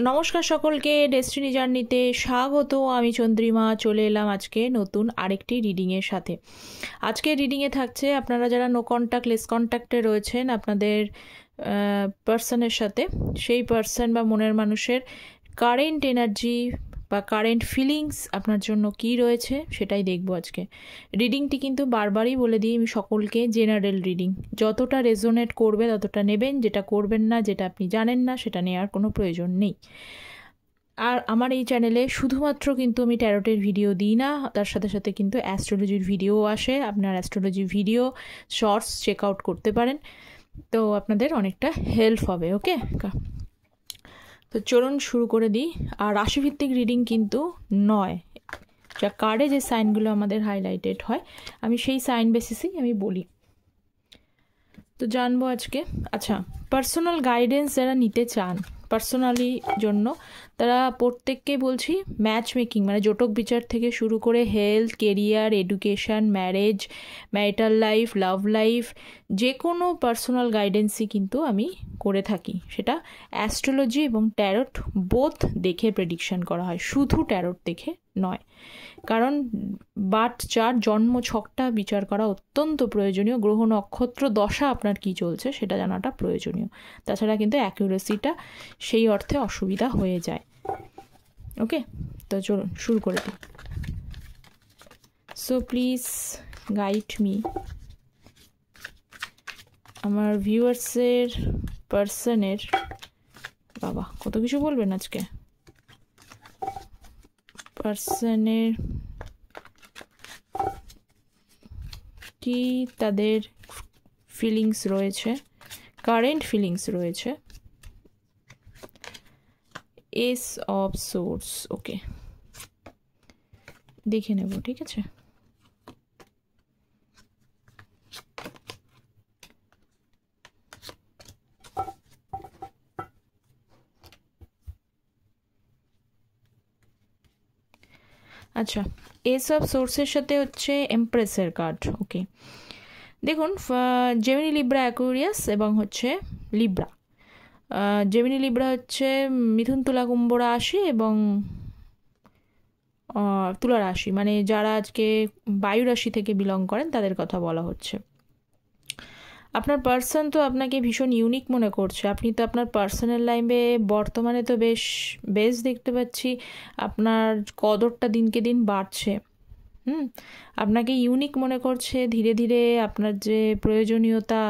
নমস্কার সকলকে, ডেস্টিনি জার্নিতে স্বাগত। আমি চন্দ্রিমা চলে এলাম আজকে নতুন আরেকটি রিডিংয়ের সাথে। আজকে রিডিংয়ে থাকছে আপনারা যারা নো কন্ট্যাক্ট লেস কন্ট্যাক্টে রয়েছেন আপনাদের পার্সনের সাথে, সেই পার্সন বা মনের মানুষের কারেন্ট এনার্জি বা কারেন্ট ফিলিংস আপনার জন্য কি রয়েছে সেটাই দেখব আজকে। রিডিংটি কিন্তু বারবারই বলে দিই আমি সকলকে, জেনারেল রিডিং, যতটা রেজোনেট করবে ততটা নেবেন, যেটা করবেন না, যেটা আপনি জানেন না সেটা নেওয়ার কোনো প্রয়োজন নেই। আর আমার এই চ্যানেলে শুধুমাত্র কিন্তু আমি ট্যারোটের ভিডিও দিই না, তার সাথে সাথে কিন্তু অ্যাস্ট্রোলজির ভিডিও আসে। আপনার astrology video shorts check out করতে পারেন, তো আপনাদের অনেকটা হেল্প হবে। ওকে, তো চলুন শুরু করে দিই। আর রাশিভিত্তিক রিডিং কিন্তু নয়, যা কার্ডে যে সাইনগুলো আমাদের হাইলাইটেড হয় আমি সেই সাইন বেসিসেই আমি বলি। তো জানবো আজকে। আচ্ছা, পার্সোনাল গাইডেন্স যারা নিতে চান পার্সোনালি জন্য, তারা প্রত্যেককে বলছি ম্যাচ মেকিং মানে জটক বিচার থেকে শুরু করে health, career, education, marriage, marital life, love life, যে কোনো পার্সোনাল গাইডেন্সই কিন্তু আমি করে থাকি। সেটা অ্যাস্ট্রোলজি এবং ট্যারট বোথ দেখে প্রেডিকশন করা হয়, শুধু ট্যারট দেখে নয়। কারণ বার্থ চার্ট, জন্ম ছকটা বিচার করা অত্যন্ত প্রয়োজনীয়। গ্রহ নক্ষত্র দশা আপনার কি চলছে সেটা জানাটা প্রয়োজনীয়, তাছাড়া কিন্তু অ্যাকিউরেসিটা সেই অর্থে অসুবিধা হয়ে যায়। ওকে, তো চলুন শুরু করে দিই। So please guide me. আমার ভিউয়ার্সের পার্সনের, বাবা কত কিছু বলবেন আজকে, পার্সনের কি তাদের ফিলিংস রয়েছে, কারেন্ট ফিলিংস রয়েছে। এস অফ সোর্স, ওকে দেখে নেব, ঠিক আছে। আচ্ছা, এস অফ সোর্সের সাথে হচ্ছে এমপ্রেসের কার্ড। ওকে, দেখুন জেমিনি, লিব্রা, অ্যাকুয়ারিয়াস এবং হচ্ছে লিব্রা। জেমিনি লিব্রা হচ্ছে মিথুন, তুলা, কুম্ভ রাশি এবং তুলা রাশি, মানে যারা আজকে বায়ু রাশি থেকে বিলং করেন তাদের কথা বলা হচ্ছে। আপনার পার্সন তো আপনাকে ভীষণ ইউনিক মনে করছে। আপনি তো আপনার পার্সোনাল লাইফে বর্তমানে তো বেশ দেখতে পাচ্ছি আপনার কদরটা দিনকে দিন বাড়ছে। আপনাকে ইউনিক মনে করছে ধীরে ধীরে। আপনার যে প্রয়োজনীয়তা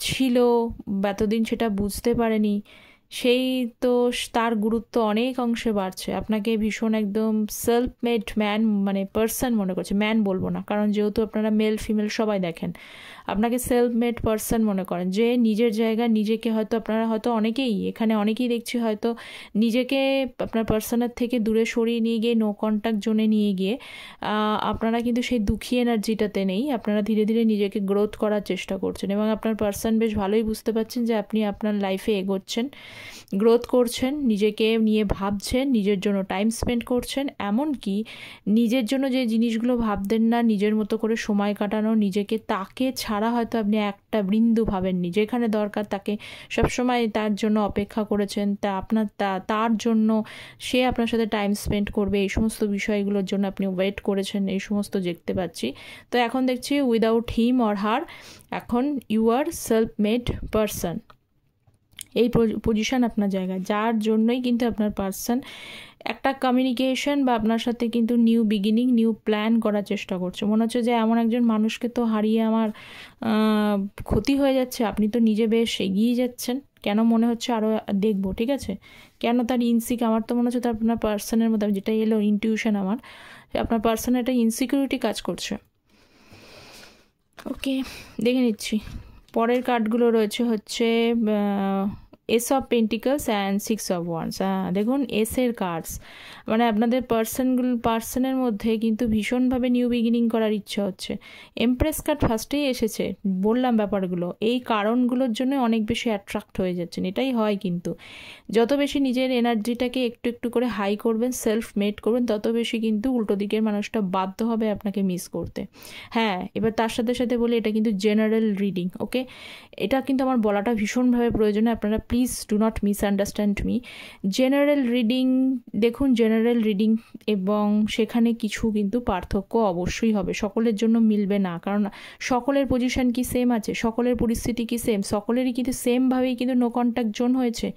ছিল এতদিন সেটা বুঝতে পারেনি, সেই তো তার গুরুত্ব অনেক অংশে বাড়ছে। আপনাকে ভীষণ একদম সেলফ মেড ম্যান মানে পার্সন মনে করছে। ম্যান বলবো না, কারণ যেহেতু আপনারা মেল ফিমেল সবাই দেখেন, আপনাকে সেলফ মেড পার্সন মনে করেন, যে নিজের জায়গায় নিজেকে হয়তো আপনারা হয়তো অনেকেই এখানে অনেকেই দেখছি হয়তো নিজেকে আপনার পার্সনের থেকে দূরে সরিয়ে নিয়ে গিয়ে নো কন্ট্যাক্ট জোনে নিয়ে গিয়ে আপনারা কিন্তু সেই দুঃখী এনার্জিটাতে নেই। আপনারা ধীরে ধীরে নিজেকে গ্রোথ করার চেষ্টা করছেন এবং আপনার পার্সন বেশ ভালোই বুঝতে পারছেন যে আপনি আপনার লাইফে এগোচ্ছেন, গ্রোথ করছেন, নিজেকে নিয়ে ভাবছেন, নিজের জন্য টাইম স্পেন্ড করছেন। এমনকি নিজের জন্য যে জিনিসগুলো ভাবতেন না, নিজের মতো করে সময় কাটানো, নিজেকে তাকে ছাড়া হয়তো আপনি একটা বিন্দু ভাবেননি, যেখানে দরকার তাকে সবসময় তার জন্য অপেক্ষা করেছেন, তা আপনার তার জন্য সে আপনার সাথে টাইম স্পেন্ড করবে, এই সমস্ত বিষয়গুলোর জন্য আপনি ওয়েট করেছেন, এই সমস্ত দেখতে পাচ্ছি। তো এখন দেখছি উইদাউট হিম অর হার এখন you are self made person, এই পজিশন আপনার জায়গায়, যার জন্যই কিন্তু আপনার পার্সন একটা কমিউনিকেশন বা আপনার সাথে কিন্তু নিউ বিগিনিং, নিউ প্ল্যান করার চেষ্টা করছে। মনে হচ্ছে যে এমন একজন মানুষকে তো হারিয়ে আমার ক্ষতি হয়ে যাচ্ছে, আপনি তো নিজে বেশ এগিয়ে যাচ্ছেন, কেন মনে হচ্ছে আরও দেখবো, ঠিক আছে, কেন তার আমার তো মনে হচ্ছে তার আপনার পার্সনের মধ্যে যেটা এলো ইনটিউশন আমার, আপনার পার্সনের একটা ইনসিকিউরিটি কাজ করছে। ওকে, দেখে নিচ্ছি। পরের কার্ডগুলো রয়েছে হচ্ছে S of pentacles and six of wands. দেখুন এসের কার্ডস, মানে আপনাদের পার্সনের মধ্যে কিন্তু ভীষণভাবে নিউ বিগিনিং করার ইচ্ছা হচ্ছে। এমপ্রেস কার্ড ফার্স্টেই এসেছে, বললাম ব্যাপারগুলো, এই কারণগুলোর জন্য অনেক বেশি অ্যাট্রাক্ট হয়ে যাচ্ছেন। এটাই হয়, কিন্তু যত বেশি নিজের এনার্জিটাকে একটু একটু করে হাই করবেন, সেলফ মেড করবেন, তত বেশি কিন্তু উল্টো দিকের মানুষটা বাধ্য হবে আপনাকে মিস করতে। হ্যাঁ, এবার তার সাথে সাথে বলি এটা কিন্তু জেনারেল রিডিং। ওকে, এটা কিন্তু আমার বলাটা ভীষণভাবে প্রয়োজনীয়। আপনারা please please do not misunderstand me. General reading দেখুন, জেনারেল রিডিং এবং সেখানে কিছু কিন্তু পার্থক্য অবশ্যই হবে, সকলের জন্য মিলবে না, কারণ সকলের পজিশন কি সেম আছে, সকলের পরিস্থিতি কি সেম, সকলেরই কিন্তু সেমভাবেই কিন্তু নো কন্ট্যাক্ট জোন হয়েছে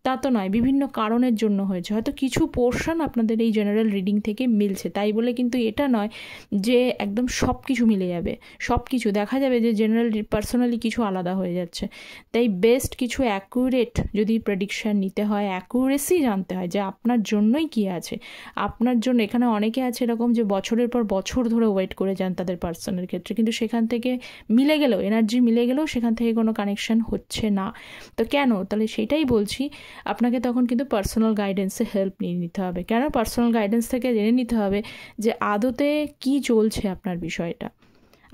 তা তো নয়, বিভিন্ন কারণের জন্য হয়েছে। হয়তো কিছু পোর্শন আপনাদের এই জেনারেল রিডিং থেকে মিলছে, তাই বলে কিন্তু এটা নয় যে একদম সব কিছু মিলে যাবে। সব কিছু দেখা যাবে যে জেনারেল পার্সোনালি কিছু আলাদা হয়ে যাচ্ছে। তাই বেস্ট কিছু অ্যাকুরেট যদি প্রেডিকশান নিতে হয়, অ্যাকুরেসি জানতে হয় যে আপনার জন্যই কী আছে, আপনার জন্য। এখানে অনেকে আছে এরকম যে বছরের পর বছর ধরে ওয়েট করে যান তাদের পার্সনের ক্ষেত্রে, কিন্তু সেখান থেকে মিলে গেলেও, এনার্জি মিলে গেলেও সেখান থেকে কোনো কানেকশান হচ্ছে না। তো কেন? তাহলে সেটাই বলছি, আপনাকে তখন কিন্তু পার্সোনাল গাইডেন্সে হেল্প নিয়ে নিতে হবে। কেন? পার্সোনাল গাইডেন্স থেকে জেনে নিতে হবে যে আদতে কি চলছে আপনার বিষয়টা,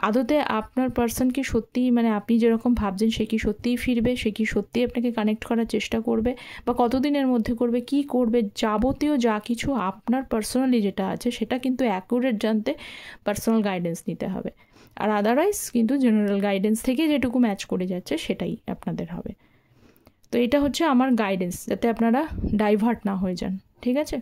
আদতে আপনার পার্সন কি সত্যিই, মানে আপনি যেরকম ভাবছেন সে কি সত্যিই ফিরবে, সে কি সত্যিই আপনাকে কানেক্ট করার চেষ্টা করবে, বা কতদিনের মধ্যে করবে, কি করবে, যাবতীয় যা কিছু আপনার পার্সোনালি যেটা আছে সেটা কিন্তু অ্যাকুরেট জানতে পার্সোনাল গাইডেন্স নিতে হবে। আর আদারওয়াইজ কিন্তু জেনারেল গাইডেন্স থেকে যেটুকু ম্যাচ করে যাচ্ছে সেটাই আপনাদের হবে। তো এটা হচ্ছে আমার গাইডেন্স, যাতে আপনারা ডাইভার্ট না হয়ে যান, ঠিক আছে?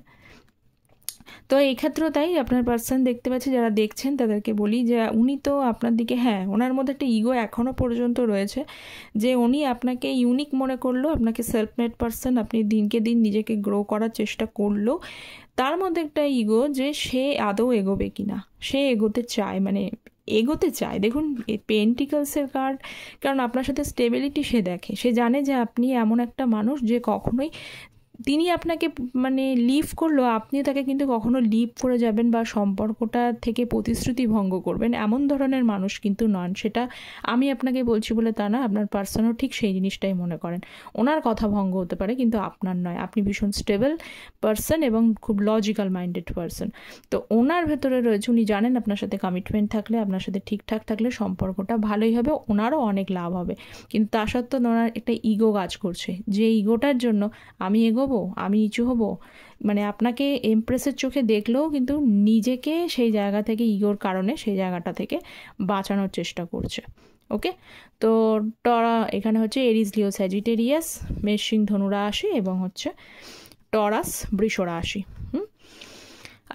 তো এই ক্ষেত্রেও তাই আপনার পার্সন দেখতে পাচ্ছি, যারা দেখছেন তাদেরকে বলি যে উনি তো আপনার দিকে, হ্যাঁ ওনার মধ্যে একটা ইগো এখনও পর্যন্ত রয়েছে, যে উনি আপনাকে ইউনিক মনে করলো, আপনাকে সেলফ মেড পার্সন, আপনি দিনকে দিন নিজেকে গ্রো করার চেষ্টা করলো, তার মধ্যে একটা ইগো যে সে আদৌ এগোবে কিনা, সে এগোতে চায়, মানে এগোতে চায়। দেখুন পেন্টিকলসের কার্ড, কারণ আপনার সাথে স্টেবিলিটি সে দেখে, সে জানে যে আপনি এমন একটা মানুষ যে কখনোই, তিনি আপনাকে মানে লিভ করলো, আপনিও তাকে কিন্তু কখনো লিভ করে যাবেন বা সম্পর্কটা থেকে প্রতিশ্রুতি ভঙ্গ করবেন এমন ধরনের মানুষ কিন্তু নন। সেটা আমি আপনাকে বলছি বলে তা না, আপনার পার্সনও ঠিক সেই জিনিসটাই মনে করেন। ওনার কথা ভঙ্গ হতে পারে কিন্তু আপনার নয়। আপনি ভীষণ স্টেবল পার্সন এবং খুব লজিক্যাল মাইন্ডেড পার্সন। তো ওনার ভেতরে রয়েছে, উনি জানেন আপনার সাথে কমিটমেন্ট থাকলে, আপনার সাথে ঠিকঠাক থাকলে সম্পর্কটা ভালোই হবে, ওনারও অনেক লাভ হবে। কিন্তু তা সত্ত্বেও ওনার একটা ইগো কাজ করছে, যে ইগোটার জন্য আমি এগোবো, আমি নিচু হব, মানে আপনাকে এমপ্রেসের চোখে দেখলেও কিন্তু নিজেকে সেই জায়গা থেকে, ইগোর কারণে সেই জায়গাটা থেকে বাঁচানোর চেষ্টা করছে। ওকে, তো টরা এখানে হচ্ছে এরিস, লিও, স্যাজিটেরিয়াস, মেষ, সিংহ, ধনু রাশি এবং হচ্ছে টরাস, বৃষ রাশি।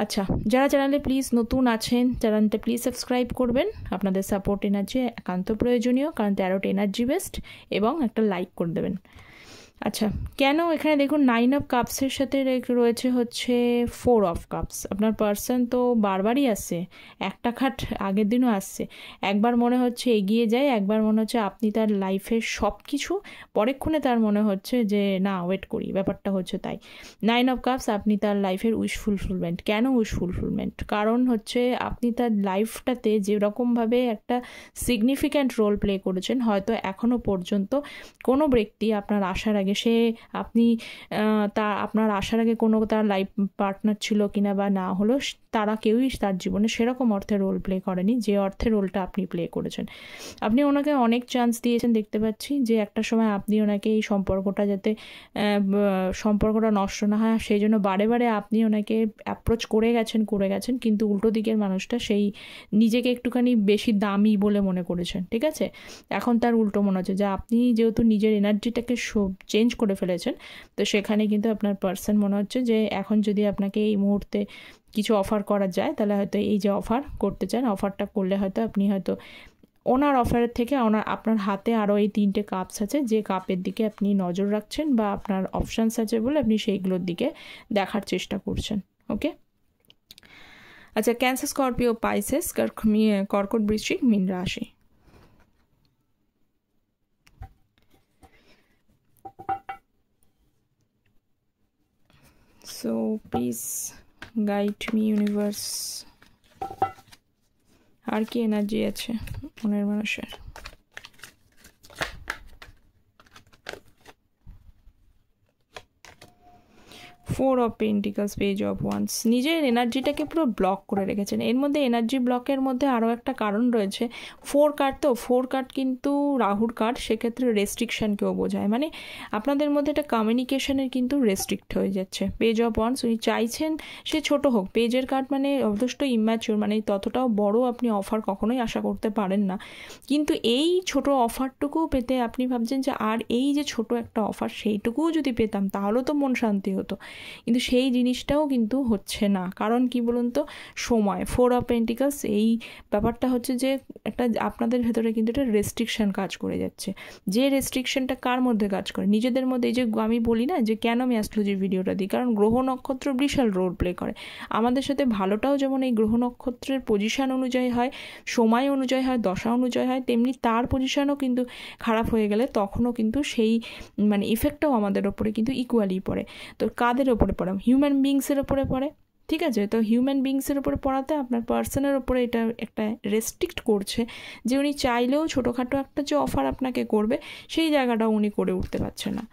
আচ্ছা, যারা চ্যানেলে প্লিজ নতুন আছেন, চ্যানেলটা প্লিজ সাবস্ক্রাইব করবেন, আপনাদের সাপোর্ট এনার্জি একান্ত প্রয়োজনীয়, কারণ ট্যারোট এনার্জি বেসড, এবং একটা লাইক করে দেবেন। আচ্ছা, কেন এখানে দেখুন 9 অফ কাপসের সাথে রয়েছে হচ্ছে 4 অফ কাপস। আপনার পার্সন তো বারবারই আসছে, একটা খাট আগের দিনও আসছে, একবার মনে হচ্ছে এগিয়ে যায়, একবার মনে হচ্ছে আপনি তার লাইফের সব কিছু, পরেক্ষণে তার মনে হচ্ছে যে না ওয়েট করি, ব্যাপারটা হচ্ছে তাই। 9 অফ কাপস, আপনি তার লাইফের উইশ ফুলফিলমেন্ট। কেন উইশ ফুলফিলমেন্ট? কারণ হচ্ছে আপনি তার লাইফটাতে যেরকমভাবে একটা সিগনিফিক্যান্ট রোল প্লে করেছেন, হয়তো এখনও পর্যন্ত কোনো ব্যক্তি আপনার আসার আগে, সে আপনি আপনার আসার আগে কোনো তার লাইফ পার্টনার ছিল কিনা বা না হলো, তারা কেউই তার জীবনে সেরকম অর্থে রোল প্লে করেনি যে অর্থে রোলটা আপনি প্লে করেছেন। আপনি ওনাকে অনেক চান্স দিয়েছেন, দেখতে পাচ্ছি যে একটা সময় আপনি ওনাকে এই সম্পর্কটা যাতে সম্পর্কটা নষ্ট না হয় সেই জন্য বারে বারে আপনি ওনাকে অ্যাপ্রোচ করে গেছেন, কিন্তু উল্টো দিকের মানুষটা সেই নিজেকে একটুখানি বেশি দামি বলে মনে করেছেন, ঠিক আছে? এখন তার উল্টো মনে হচ্ছে যে আপনি যেহেতু নিজের এনার্জিটাকে চেঞ্জ করে ফেলেছেন, তো সেখানে কিন্তু আপনার পার্সন মনে হচ্ছে যে এখন যদি আপনাকে এই মুহূর্তে কিছু অফার করা যায়, তাহলে হয়তো এই যে অফার করতে চান, অফারটা করলে হয়তো আপনি হয়তো ওনার অফারের থেকে আপনার হাতে আরও এই 3টে কাপস আছে, যে কাপের দিকে আপনি নজর রাখছেন বা আপনার অপশানস আছে বলে আপনি সেইগুলোর দিকে দেখার চেষ্টা করছেন। ওকে, আচ্ছা, ক্যান্সার, স্করপিও, পাইসেস, কর্কট, বৃশ্চিক, মীন রাশি। So please guide me universe, আর কি এনার্জি আছে মনের মানুষের? 4 of pentacles, page of wands, নিজের এনার্জিটাকে পুরো ব্লক করে রেখেছেন। এর মধ্যে এনার্জি ব্লকের মধ্যে আরও একটা কারণ রয়েছে, 4 কার্ড, তো 4 কার্ড কিন্তু রাহুর কার্ড, সেক্ষেত্রে রেস্ট্রিকশানকেও বোঝায়, মানে আপনাদের মধ্যে একটা কমিউনিকেশনের কিন্তু রেস্ট্রিক্ট হয়ে যাচ্ছে। পেজ অফ ওয়ান্স, উনি চাইছেন সে ছোট হোক, পেজের কার্ড মানে যথেষ্ট ইম্যাচিওর, মানে ততটাও বড় আপনি অফার কখনোই আশা করতে পারেন না, কিন্তু এই ছোট অফারটুকু পেতে আপনি ভাবছেন যে আর এই যে ছোট একটা অফার সেইটুকুও যদি পেতাম তাহলেও তো মন শান্তি হতো, কিন্তু সেই জিনিসটাও কিন্তু হচ্ছে না। কারণ কি বলুন তো, সময়। 4 অফ পেন্টিকলস, এই ব্যাপারটা হচ্ছে যে একটা আপনাদের ভেতরে কিন্তু একটা রেস্ট্রিকশান কাজ করে যাচ্ছে। যে রেস্ট্রিকশানটা কার মধ্যে কাজ করে? নিজেদের মধ্যে। এই যে আমি বলি না যে কেন আমি অ্যাস্ট্রোলজির ভিডিওটা দিই, কারণ গ্রহ নক্ষত্র বিশাল রোল প্লে করে আমাদের সাথে। ভালোটাও যেমন এই গ্রহ নক্ষত্রের পজিশান অনুযায়ী হয়, সময় অনুযায়ী হয়, দশা অনুযায়ী হয়, তেমনি তার পজিশানও কিন্তু খারাপ হয়ে গেলে তখনও কিন্তু সেই মানে ইফেক্টটাও আমাদের ওপরে কিন্তু ইকুয়ালি পড়ে। তো কাদের ওপরে পড়ে? হিউম্যান বিংসের ওপরে পড়ে, ঠিক আছে? তো হিউম্যান বিংসের ওপরে পড়াতে আপনার পার্সনের ওপরে এটা একটা রেস্ট্রিক্ট করছে যে উনি চাইলেও ছোটোখাটো একটা যে অফার আপনাকে করবে সেই জায়গাটাও উনি করে উঠতে পারছে না।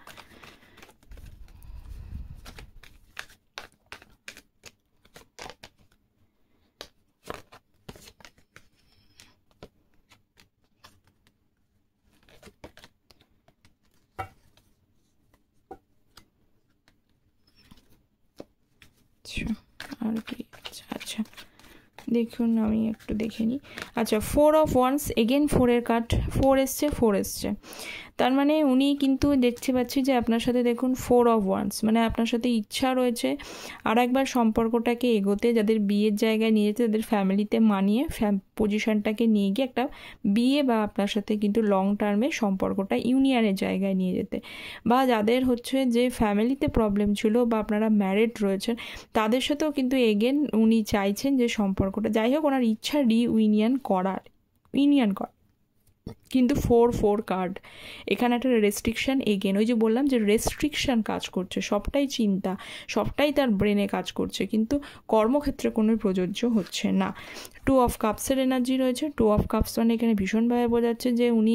আর কি? আচ্ছা দেখুন, আমি একটু দেখে নিই। আচ্ছা, 4 অফ ওয়ান্স, এগেন 4-এর কার্ড, 4 এসছে, 4 এসছে, তার মানে উনি কিন্তু দেখতে পাচ্ছি যে আপনার সাথে দেখুন 4 অফ ওয়ান্স, মানে আপনার সাথে ইচ্ছা রয়েছে আর একবার সম্পর্কটাকে এগোতে, যাদের বিয়ের জায়গায় নিয়ে যেতে, তাদের ফ্যামিলিতে মানিয়ে পজিশনটাকে নিয়ে গিয়ে একটা বিয়ে বা আপনার সাথে কিন্তু লং টার্মে সম্পর্কটা ইউনিয়নের জায়গায় নিয়ে যেতে, বা যাদের হচ্ছে যে ফ্যামিলিতে প্রবলেম ছিল বা আপনারা ম্যারিড রয়েছেন তাদের সাথেও কিন্তু এগেন উনি চাইছেন যে সম্পর্কটা, যাই হোক ওনার ইচ্ছা ইউনিয়ন করা, কিন্তু 4 কার্ড এখানে একটা রেস্ট্রিকশান এগেন, ওই যে বললাম যে রেস্ট্রিকশান কাজ করছে, সবটাই চিন্তা, সবটাই তার ব্রেনে কাজ করছে, কিন্তু কর্মক্ষেত্রে কোনো প্রযোজ্য হচ্ছে না। 2 অফ কাপসের এনার্জি রয়েছে। 2 অফ কাপস মানে এখানে ভীষণভাবে বোঝাচ্ছে যে উনি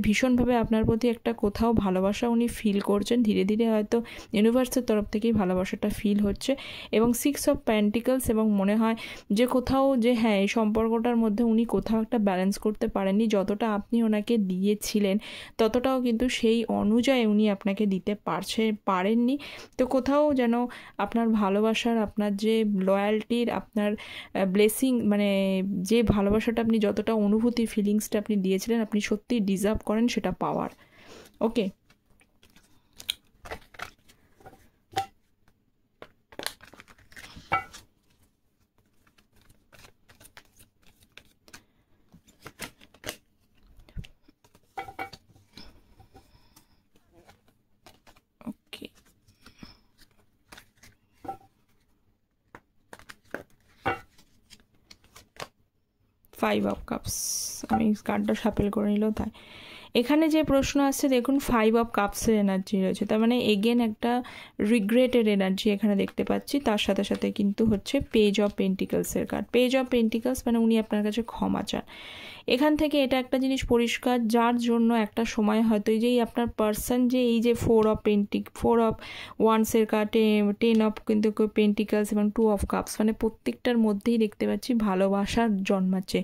ভীষণভাবে আপনার প্রতি একটা কোথাও ভালোবাসা উনি ফিল করছেন, ধীরে ধীরে হয়তো ইউনিভার্সের তরফ থেকেই ভালোবাসাটা ফিল হচ্ছে। এবং 6 অফ পেন্টিকলস, এবং মনে হয় যে কোথাও যে হ্যাঁ এই সম্পর্কটার মধ্যে উনি কোথাও একটা ব্যালেন্স করতে পারেননি, যতটা আপনি ওনাকে দিয়েছিলেন ততটাও কিন্তু সেই অনুযায়ী উনি আপনাকে দিতে পারেননি। তো কোথাও যেন আপনার ভালোবাসার, আপনার যে লয়্যালটির, আপনার ব্লেসিং, মানে যে ভালোবাসাটা আপনি যতটা অনুভূতি ফিলিংসটা আপনি দিয়েছিলেন, আপনি সত্যিই ডিজার্ভ করেন সেটা পাওয়ার। ওকে, ওকে, 5 অফ কাপস, আমি কার্ডটা শাফেল করে নিলেও তাই। এখানে যে প্রশ্ন আসছে দেখুন, 5 অফ কাপসের এনার্জি রয়েছে, তার মানে এগেন একটা রিগ্রেটের এনার্জি এখানে দেখতে পাচ্ছি। তার সাথে সাথে কিন্তু হচ্ছে পেজ অফ পেন্টিকলসের কার্ড। পেজ অফ পেন্টিকলস মানে উনি আপনার কাছে ক্ষমা চান। এখান থেকে এটা একটা জিনিস পরিষ্কার, যার জন্য একটা সময় হয়তো এই যে আপনার পার্সন যে এই যে 4 অফ ওয়ান্সের কার্ড, 10 অফ কিন্তু পেন্টিকলস এবং 2 অফ কাপস, মানে প্রত্যেকটার মধ্যেই দেখতে পাচ্ছি ভালোবাসার জন্মাচ্ছে।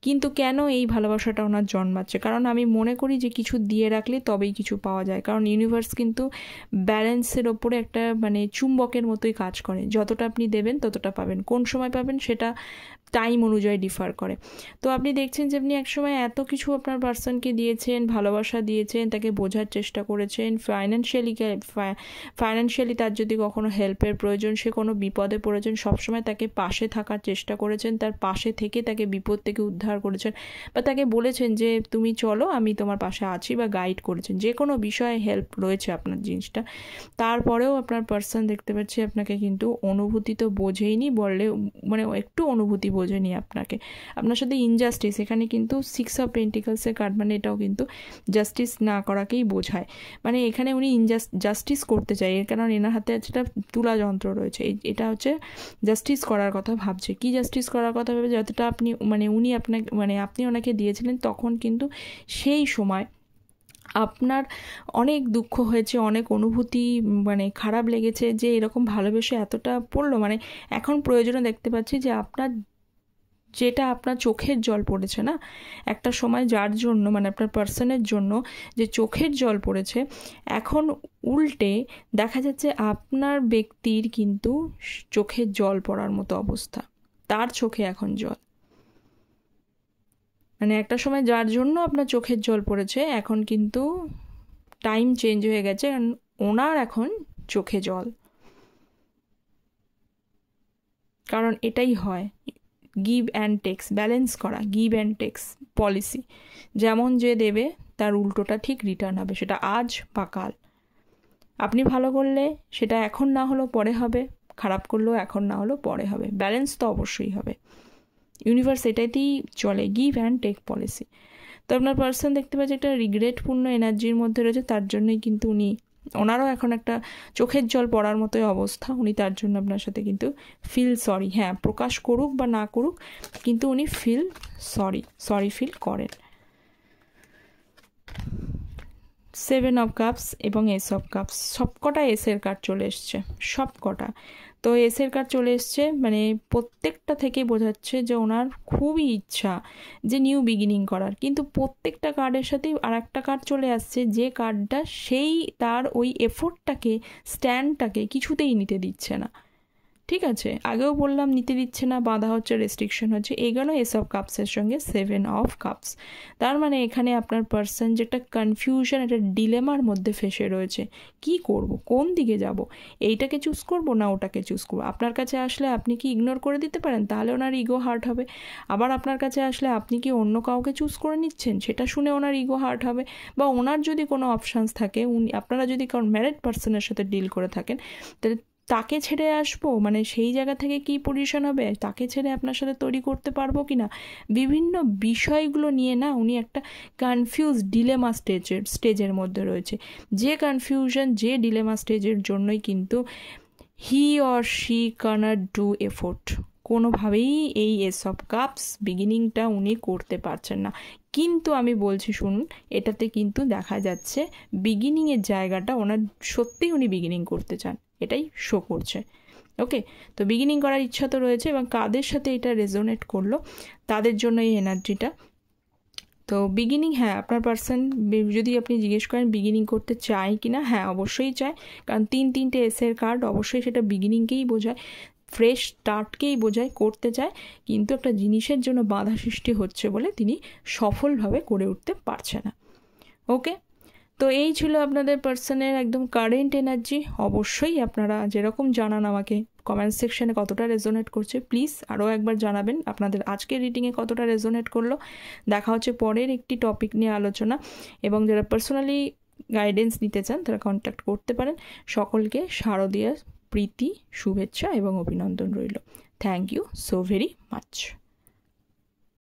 কিন্তু কেন এই ভালোবাসাটা ওনার জন্মাচ্ছে? কারণ আমি মনে করি যে কিছু দিয়ে রাখলে তবেই কিছু পাওয়া যায়, কারণ ইউনিভার্স কিন্তু ব্যালেন্সের ওপরে একটা মানে চুম্বকের মতোই কাজ করে, যতটা আপনি দেবেন ততটা পাবেন। কোন সময় পাবেন সেটা টাইম অনুযায়ী ডিফার করে। তো আপনি দেখছেন যে আপনি একসময় এত কিছু আপনার পার্সনকে দিয়েছেন, ভালোবাসা দিয়েছেন, তাকে বোঝার চেষ্টা করেছেন, ফাইন্যান্সিয়ালি তার যদি কখনো হেল্পের প্রয়োজন, সে কোনো বিপদে পড়েছেন, সবসময় তাকে পাশে থাকার চেষ্টা করেছেন, তার পাশে থেকে তাকে বিপদ থেকে উদ্ধার করেছেন, বা তাকে বলেছেন যে তুমি চলো আমি তোমার পাশে আছি, বা গাইড করেছেন, যে কোনো বিষয়ে হেল্প রয়েছে আপনার জিনিসটা। তারপরেও আপনার পার্সন দেখতে পাচ্ছি আপনাকে কিন্তু অনুভূতি তো বোঝেইনি, বললে মানে একটু অনুভূতি বোঝেনি আপনাকে, আপনার সাথে ইনজাস্টিস। এখানে কিন্তু 6 অফ পেন্টিকলসের কার্ড, মানে এটাও কিন্তু জাস্টিস না করাকেই বোঝায়, মানে এখানে উনি জাস্টিস করতে চায়, এর কারণ এনার হাতে আছে একটা তুলা যন্ত্র রয়েছে, এটা হচ্ছে জাস্টিস করার কথা ভাবছে। কি জাস্টিস করার কথা ভেবে, যতটা আপনি মানে উনি আপনাকে মানে আপনি ওনাকে দিয়েছিলেন তখন কিন্তু সেই সময় আপনার অনেক দুঃখ হয়েছে, অনেক অনুভূতি মানে খারাপ লেগেছে যে এরকম ভালোবেসে এতটা পড়লো, মানে এখন প্রয়োজনে দেখতে পাচ্ছি যে আপনার যেটা আপনার চোখের জল পড়েছে না একটা সময়, যার জন্য মানে আপনার পার্সনের জন্য যে চোখের জল পড়েছে, এখন উল্টে দেখা যাচ্ছে আপনার ব্যক্তির কিন্তু চোখের জল পড়ার মতো অবস্থা, তার চোখে এখন জল। মানে একটা সময় যার জন্য আপনার চোখের জল পড়েছে, এখন কিন্তু টাইম চেঞ্জ হয়ে গেছে, ওনার এখন চোখে জল। কারণ এটাই হয়, গিভ অ্যান্ড টেক্স, ব্যালেন্স করা, গিভ অ্যান্ড টেক্স পলিসি। যেমন যে দেবে তার উল্টোটা ঠিক রিটার্ন হবে, সেটা আজ বা কাল। আপনি ভালো করলে সেটা এখন না হলেও পরে হবে, খারাপ করলেও এখন না হলেও পরে হবে, ব্যালেন্স তো অবশ্যই হবে। ইউনিভার্স এটাতেই চলে, গিভ অ্যান্ড টেক পলিসি। তো আপনার পার্সন দেখতে পাচ্ছে একটা রিগ্রেটপূর্ণ এনার্জির মধ্যে রয়েছে, তার জন্যই কিন্তু ওনারও এখন একটা চোখের জল পড়ার মতোই অবস্থা। উনি তার জন্য আপনার সাথে কিন্তু ফিল সরি, হ্যাঁ প্রকাশ করুক বা না করুক, কিন্তু উনি সরি ফিল করেন। 7 অফ কাপস এবং এস অফ কাপস, সবকটা এসের কার্ড চলে এসছে, সবকটা। তো এসের কার্ড চলে এসছে মানে প্রত্যেকটা থেকে বোঝাচ্ছে যে ওনার খুবই ইচ্ছা যে নিউ বিগিনিং করার, কিন্তু প্রত্যেকটা কার্ডের সাথেই আর একটা কার্ড চলে আসছে যে কার্ডটা সেই তার ওই এফোর্টটাকে, স্ট্যান্ডটাকে কিছুতেই নিতে দিচ্ছে না। ঠিক আছে, আগেও বললাম নিতে দিচ্ছে না, বাধা হচ্ছে, রেস্ট্রিকশন হচ্ছে, এইগুলো এস অফ কাপসের সঙ্গে 7 অফ কাপস। তার মানে এখানে আপনার পার্সন যেটা কনফিউশন, একটা ডিলেমার মধ্যে ফেসে রয়েছে, কি করব, কোন দিকে যাব, এইটাকে চুজ করব না ওটাকে চুজ করব। আপনার কাছে আসলে আপনি কি ইগনোর করে দিতে পারেন, তাহলে ওনার ইগো হার্ট হবে। আবার আপনার কাছে আসলে আপনি কি অন্য কাউকে চুজ করে নিচ্ছেন, সেটা শুনে ওনার ইগো হার্ট হবে। বা ওনার যদি কোনো অপশানস থাকে, আপনারা যদি কারণ ম্যারিড পার্সনের সাথে ডিল করে থাকেন, তাহলে তাকে ছেড়ে আসবো, মানে সেই জায়গা থেকে কি পজিশন হবে, তাকে ছেড়ে আপনার সাথে তৈরি করতে পারবো কি না, বিভিন্ন বিষয়গুলো নিয়ে না উনি একটা কনফিউজ ডিলেমা স্টেজের মধ্যে রয়েছে। যে কনফিউশন, যে ডিলেমা স্টেজের জন্যই কিন্তু he or she cannot do effort, কোনোভাবেই এই এস অফ কাপস বিগিনিংটা উনি করতে পারছেন না। কিন্তু আমি বলছি শুনুন, এটাতে কিন্তু দেখা যাচ্ছে বিগিনিংয়ের জায়গাটা ওনার সত্যিই উনি বিগিনিং করতে চান, এটাই শো করছে। ওকে, তো বিগিনিং করার ইচ্ছা তো রয়েছে, এবং কাদের সাথে এটা রেজোনেট করলো তাদের জন্য এই এনার্জিটা। তো বিগিনিং, হ্যাঁ আপনার পার্সন যদি আপনি জিজ্ঞেস করেন বিগিনিং করতে চায় কি না, হ্যাঁ অবশ্যই চায়, কারণ 3 এসের কার্ড অবশ্যই সেটা বিগিনিংকেই বোঝায়, ফ্রেশ স্টার্টকেই বোঝায়, করতে চায়, কিন্তু একটা জিনিসের জন্য বাধা সৃষ্টি হচ্ছে বলে তিনি সফলভাবে করে উঠতে পারছে না। ওকে, তো এই ছিল আপনাদের পার্সনের একদম কারেন্ট এনার্জি। অবশ্যই আপনারা যেরকম জানান আমাকে কমেন্ট সেকশনে কতটা রেজোনেট করছে, প্লিজ আরও একবার জানাবেন আপনাদের আজকের রিডিংয়ে কতটা রেজোনেট করলো। দেখা হচ্ছে পরের একটি টপিক নিয়ে আলোচনা, এবং যারা পার্সোনালি গাইডেন্স নিতে চান তারা কন্ট্যাক্ট করতে পারেন। সকলকে শারদীয়ার প্রীতি, শুভেচ্ছা এবং অভিনন্দন রইল। Thank you so very much.